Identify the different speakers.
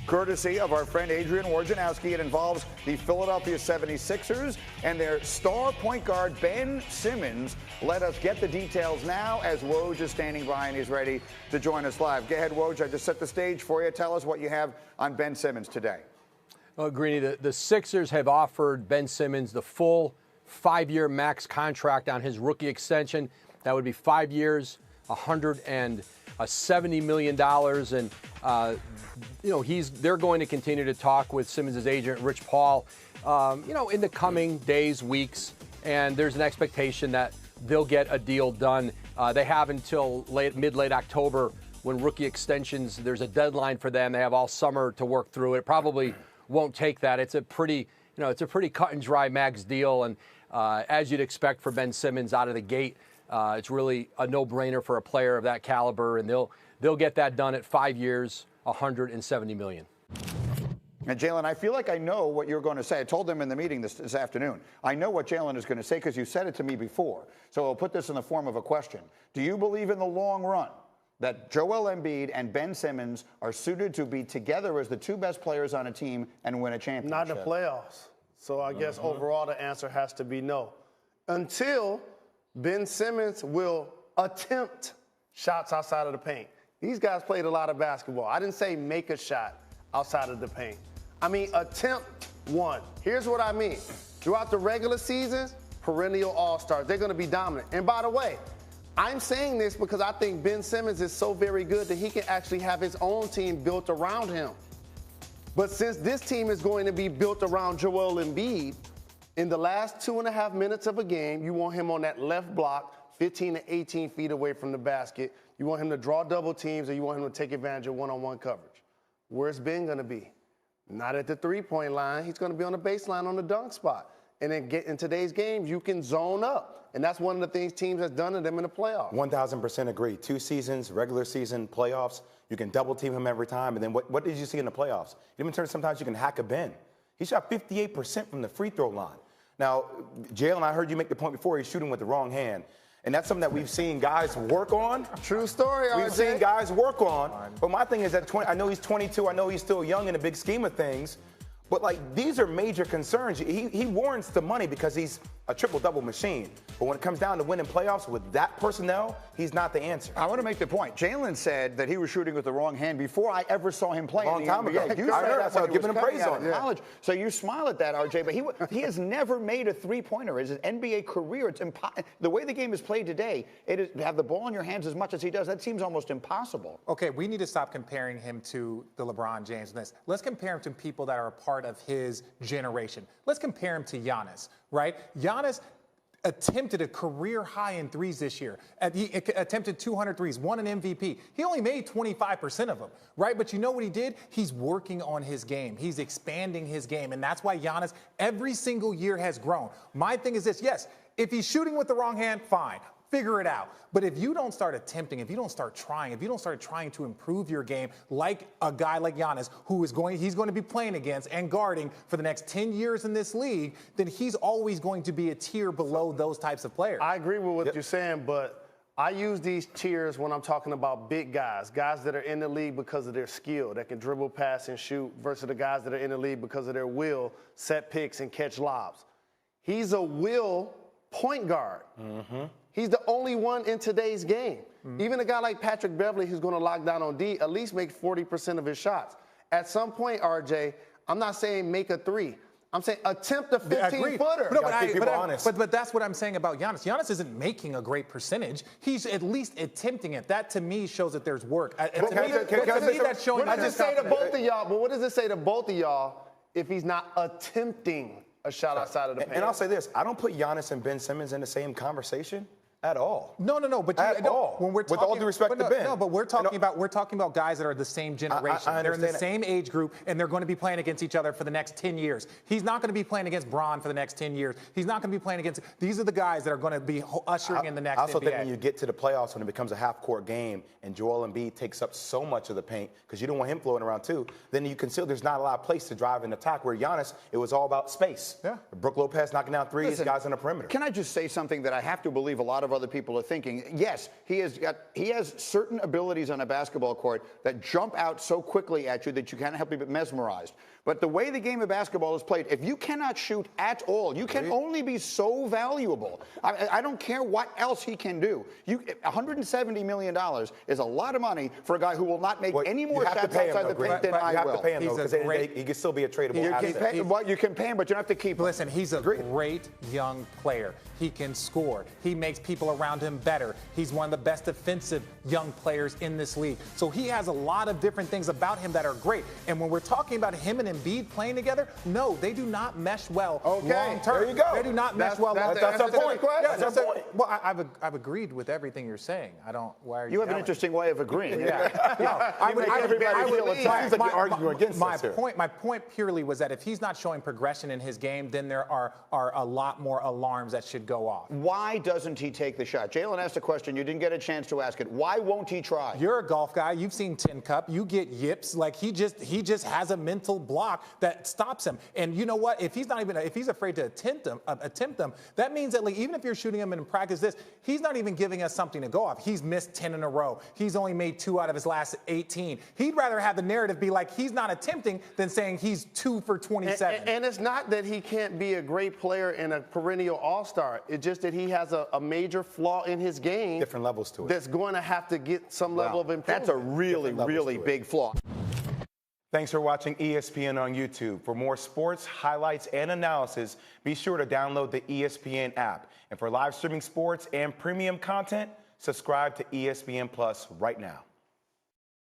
Speaker 1: courtesy of our friend Adrian Wojnarowski. It involves the Philadelphia 76ers and their star point guard, Ben Simmons. Let us get the details now as Woj is standing by and he's ready to join us live. Go ahead, Woj. I just set the stage for you. Tell us what you have on Ben Simmons today.
Speaker 2: Well, Greeny, the Sixers have offered Ben Simmons the full 5-year max contract on his rookie extension. That would be 5 years, $170 million. And, they're going to continue to talk with Simmons' agent, Rich Paul, in the coming days, weeks. And there's an expectation that they'll get a deal done. They have until mid-late October when rookie extensions, there's a deadline for them. They have all summer to work through it. Probably won't take that. It's a pretty cut and dry max deal. And as you'd expect for Ben Simmons out of the gate, it's really a no-brainer for a player of that caliber. And they'll get that done at 5 years, $170 million.
Speaker 1: And Jalen, I feel like I know what you're going to say. I told them in the meeting this afternoon. I know what Jalen is going to say because you said it to me before. So I'll put this in the form of a question. Do you believe in the long run that Joel Embiid and Ben Simmons are suited to be together as the two best players on a team and win a championship?
Speaker 3: Not in the playoffs. So I guess overall the answer has to be no. Until Ben Simmons will attempt shots outside of the paint. These guys played a lot of basketball. I didn't say make a shot outside of the paint. I mean attempt one. Here's what I mean. Throughout the regular season, perennial all-stars. They're going to be dominant. And by the way, I'm saying this because I think Ben Simmons is so very good that he can actually have his own team built around him. But since this team is going to be built around Joel Embiid, in the last 2.5 minutes of a game, you want him on that left block, 15 to 18 feet away from the basket. You want him to draw double teams, or you want him to take advantage of one-on-one coverage. Where's Ben going to be? Not at the three-point line. He's going to be on the baseline on the dunk spot. And in today's games, you can zone up. And that's one of the things teams has done to them in the playoffs.
Speaker 4: 1,000% agree. 2 seasons, regular season, playoffs, you can double team him every time. And then what did you see in the playoffs? Even sometimes you can hack a Ben. He shot 58% from the free throw line. Now, Jalen, I heard you make the point before, he's shooting with the wrong hand. And that's something that we've seen guys work on.
Speaker 3: True story, RJ.
Speaker 4: We've seen guys work on. But my thing is that I know he's 22. I know he's still young in the big scheme of things. But, these are major concerns. He warrants the money because he's a triple-double machine. But when it comes down to winning playoffs with that personnel, he's not the answer.
Speaker 1: I want to make the point. Jalen said that he was shooting with the wrong hand before I ever saw him play.
Speaker 4: A long time ago.
Speaker 1: You
Speaker 4: I
Speaker 1: said
Speaker 4: heard
Speaker 1: that's
Speaker 4: that,
Speaker 1: what
Speaker 4: so giving him praise on it.
Speaker 1: College. So you smile at that, RJ, but he has never made a three-pointer. His NBA career, it's the way the game is played today, to have the ball in your hands as much as he does, that seems almost impossible.
Speaker 5: Okay, we need to stop comparing him to the LeBron James. Let's compare him to people that are a part of his generation. Let's compare him to Giannis, right? Giannis attempted a career high in threes this year. He attempted 200 threes, won an MVP. He only made 25% of them, right? But you know what he did? He's working on his game. He's expanding his game. And that's why Giannis every single year has grown. My thing is this, yes, if he's shooting with the wrong hand, fine. Figure it out. But if you don't start attempting, if you don't start trying, if you don't start trying to improve your game like a guy like Giannis, he's going to be playing against and guarding for the next 10 years in this league, then he's always going to be a tier below those types of players.
Speaker 3: I agree with what you're saying, but I use these tiers when I'm talking about big guys that are in the league because of their skill, that can dribble, pass, and shoot, versus the guys that are in the league because of their will, set picks, and catch lobs. He's a will point guard. He's the only one in today's game. Even a guy like Patrick Beverley, who's going to lock down on D, at least make 40% of his shots. At some point, RJ, I'm not saying make a three. I'm saying attempt a 15-footer.
Speaker 5: No, but that's what I'm saying about Giannis. Giannis isn't making a great percentage. He's at least attempting it. That, to me, shows that there's work.
Speaker 3: What does it say to both of y'all? But what does it say to both of y'all if he's not attempting a shot outside of the paint?
Speaker 4: And I'll say this. I don't put Giannis and Ben Simmons in the same conversation. At all.
Speaker 5: No. But
Speaker 4: when we're talking, with all due respect to Ben.
Speaker 5: No, but we're talking about guys that are the same generation. They're in the same age group, and they're going to be playing against each other for the next 10 years. He's not going to be playing against Bron for the next 10 years. He's not going to be playing against. These are the guys that are going to be ushering in the next.
Speaker 4: I also
Speaker 5: NBA.
Speaker 4: think when you get to the playoffs, when it becomes a half-court game, and Joel Embiid takes up so much of the paint because you don't want him floating around too, then you consider there's not a lot of place to drive and attack. Where Giannis, it was all about space.
Speaker 5: Yeah.
Speaker 4: Brook Lopez knocking down threes,
Speaker 1: Listen,
Speaker 4: guys on the perimeter.
Speaker 1: Can I just say something that I have to believe a lot of of other people are thinking. Yes, he has certain abilities on a basketball court that jump out so quickly at you that you can't help but be mesmerized. But the way the game of basketball is played, if you cannot shoot at all, you can only be so valuable. I don't care what else he can do. $170 million is a lot of money for a guy who will not make any more shots outside the paint than I will.
Speaker 4: You have to pay him, though, because he can still be a tradable asset.
Speaker 1: You can pay him, but you don't have to keep him.
Speaker 5: Listen, he's a great young player. He can score. He makes people around him better. He's one of the best defensive young players in this league. So he has a lot of different things about him that are great. And when we're talking about him and Embiid playing together, no, they do not mesh well long term.
Speaker 4: There you go.
Speaker 5: They do not mesh well long term.
Speaker 4: That's our point.
Speaker 5: Yeah,
Speaker 4: That's our point.
Speaker 5: Well, I've agreed with everything you're saying. I don't. Why are you?
Speaker 1: You have an
Speaker 5: yelling?
Speaker 1: interesting way of agreeing.
Speaker 5: Yeah. No,
Speaker 1: You make everybody feel attacked.
Speaker 4: like you're arguing against us here.
Speaker 5: My point purely was that if he's not showing progression in his game, then there are a lot more alarms that should go off.
Speaker 1: Why doesn't he take the shot? Jalen asked a question. You didn't get a chance to ask it. Why won't he try?
Speaker 5: You're a golf guy. You've seen Tin Cup. You get yips. Like he just has a mental block that stops him. And you know what? If he's afraid to attempt them, that means that like, even if you're shooting him in practice, he's not even giving us something to go off. He's missed 10 in a row. He's only made 2 out of his last 18. He'd rather have the narrative be like he's not attempting than saying he's 2 for 27.
Speaker 3: And it's not that he can't be a great player and a perennial all-star. It's just that he has a major flaw in his game.
Speaker 4: Different levels to it.
Speaker 3: That's going to have to get some level of improvement.
Speaker 1: That's a really, really big flaw.
Speaker 4: Thanks for watching ESPN on YouTube. For more sports, highlights, and analysis, be sure to download the ESPN app. And for live streaming sports and premium content, subscribe to ESPN Plus right now.